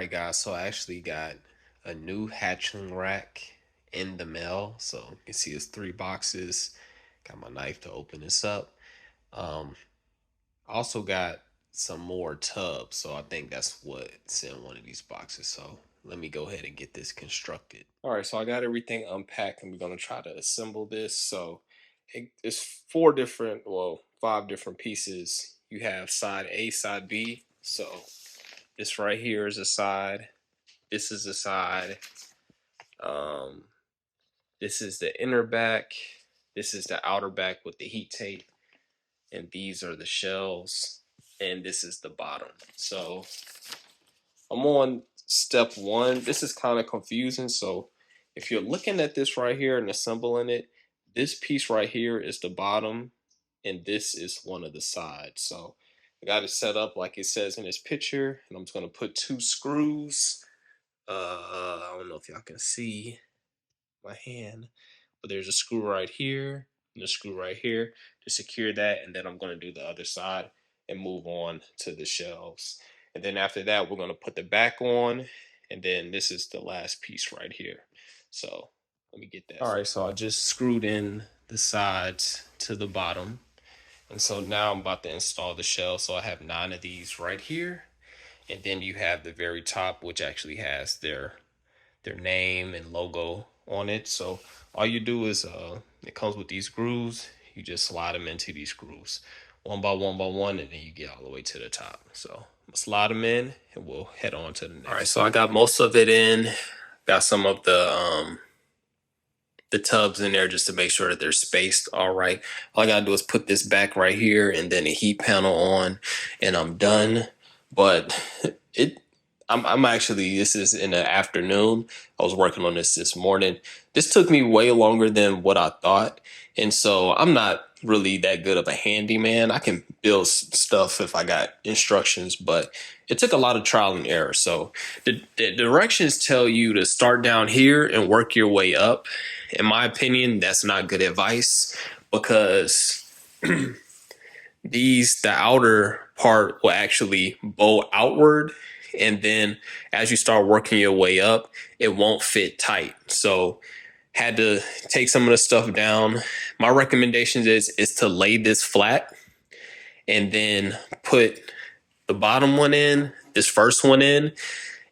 right, guys, so I actually got a new hatchling rack in the mail. So you can see it's 3 boxes. Got my knife to open this up. Um, I also got some more tubs, so I think that's what's in one of these boxes. So let me go ahead and get this constructed. All right, so I got everything unpacked, and we're gonna try to assemble this. So it's well, 5 different pieces. You have side A, side B. So this right here is a side. This is the side. Um, this is the inner back. This is the outer back with the heat tape. And these are the shells. And this is the bottom. So I'm on step 1. This is kind of confusing. So if you're looking at this right here and assembling it, this piece right here is the bottom. And this is one of the sides. So I got it set up like it says in this picture. And I'm just going to put 2 screws. I don't know if y'all can see my hand, but there's a screw right here and a screw right here to secure that. And then I'm going to do the other side and move on to the shelves. And then after that, we're going to put the back on. And then this is the last piece right here. So let me get that. All right, so I just screwed in the sides to the bottom. And so now I'm about to install the shell. So I have 9 of these right here. And then you have the very top, which actually has their name and logo on it. So all you do is it comes with these grooves. You just slide them into these grooves one by one, and then you get all the way to the top. So I'm gonna slide them in, and we'll head on to the next. All right, so I got most of it in. Got some of the tubs in there just to make sure that they're spaced all right. All I gotta do is put this back right here and then a heat panel on, and I'm done. But I'm actually, this is in the afternoon. I was working on this morning. This took me way longer than what I thought. And so I'm not really that good of a handyman. I can build stuff if I got instructions, but it took a lot of trial and error. So the directions tell you to start down here and work your way up. In my opinion, that's not good advice, because the outer part will actually bow outward. And then as you start working your way up, it won't fit tight. So had to take some of the stuff down. My recommendation is to lay this flat and then put the bottom one in, this first one in,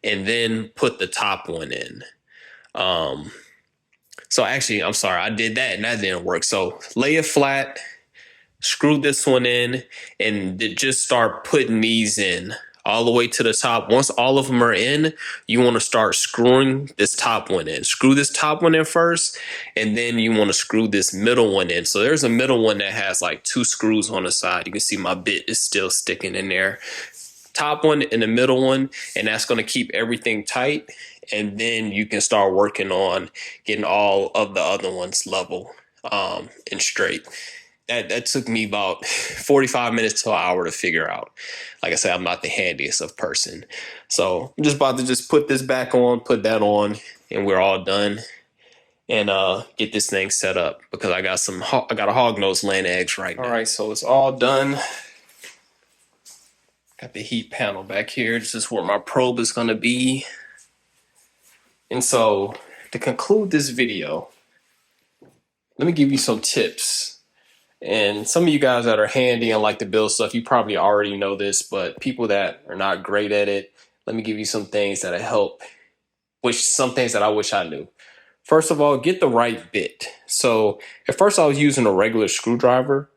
and then put the top one in. So actually, I'm sorry, I did that and that didn't work. So lay it flat, screw this one in, and just start putting these in all the way to the top. Once all of them are in, you want to start screwing this top one in. Screw this top one in first, and then you want to screw this middle one in. So there's a middle one that has like 2 screws on the side. You can see my bit is still sticking in there. Top one and the middle one, and that's going to keep everything tight. And then you can start working on getting all of the other ones level and straight. That took me about 45 minutes to an hour to figure out. Like I said, I'm not the handiest of person. So I'm just about to just put this back on, put that on, and we're all done. And get this thing set up, because I got a hognose laying eggs right now. All right, so it's all done. Got the heat panel back here. This is where my probe is gonna be. And so to conclude this video, let me give you some tips. And some of you guys that are handy and like to build stuff, you probably already know this, but people that are not great at it, let me give you some things that help, some things that I wish I knew. First of all, get the right bit. So at first I was using a regular screwdriver,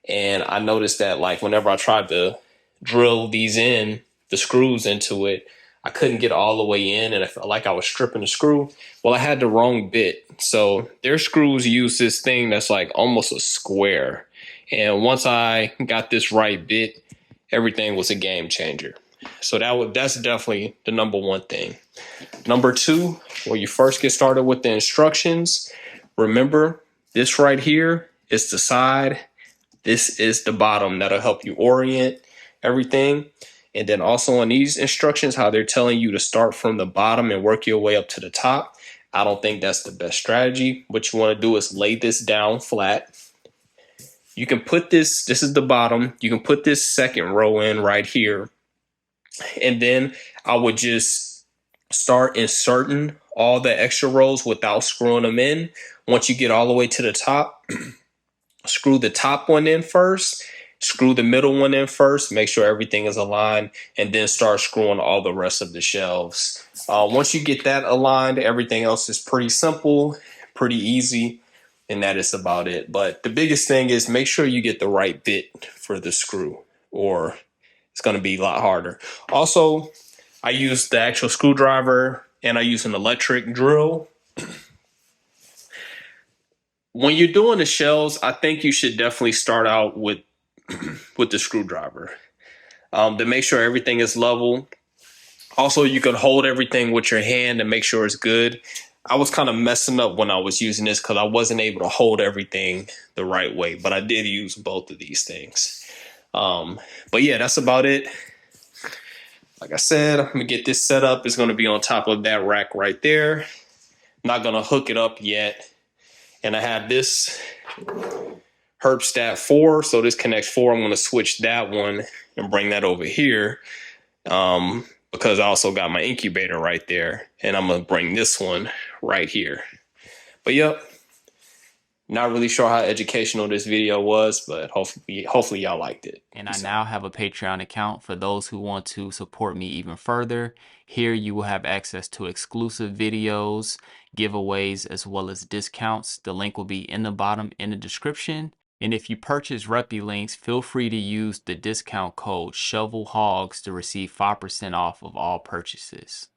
and I noticed that like whenever I tried to drill the screws into it, I couldn't get all the way in, and I felt like I was stripping the screw. Well, I had the wrong bit. So their screws use this thing that's like almost a square. And once I got this right bit, everything was a game changer. So that's definitely the number one thing. Number 2, when you first get started with the instructions, remember this right here is the side. This is the bottom. That'll help you orient everything. And then also on these instructions, how they're telling you to start from the bottom and work your way up to the top. I don't think that's the best strategy. What you want to do is lay this down flat. You can put this is the bottom. You can put this second row in right here. And then I would just start inserting all the extra rows without screwing them in. Once you get all the way to the top, screw the top one in first, screw the middle one in first, make sure everything is aligned, and then start screwing all the rest of the shelves. Once you get that aligned, everything else is pretty simple, pretty easy, and that is about it. But the biggest thing is make sure you get the right bit for the screw, or it's going to be a lot harder. Also, I use the actual screwdriver and I use an electric drill. When you're doing the shells, I think you should definitely start out with the screwdriver to make sure everything is level. Also, you can hold everything with your hand and make sure it's good. I was kind of messing up when I was using this because I wasn't able to hold everything the right way, but I did use both of these things. But yeah, that's about it. Like I said, I'm gonna get this set up. It's gonna be on top of that rack right there. Not gonna hook it up yet. And I have this Herbstat 4, so this connects 4. I'm gonna switch that one and bring that over here. Because I also got my incubator right there, and I'm gonna bring this one right here. But yep, not really sure how educational this video was, but hopefully y'all liked it. And I now have a Patreon account for those who want to support me even further. Here you will have access to exclusive videos, giveaways, as well as discounts. The link will be in the bottom in the description. And if you purchase Reptile links, feel free to use the discount code shovelnosehogs to receive 5% off of all purchases.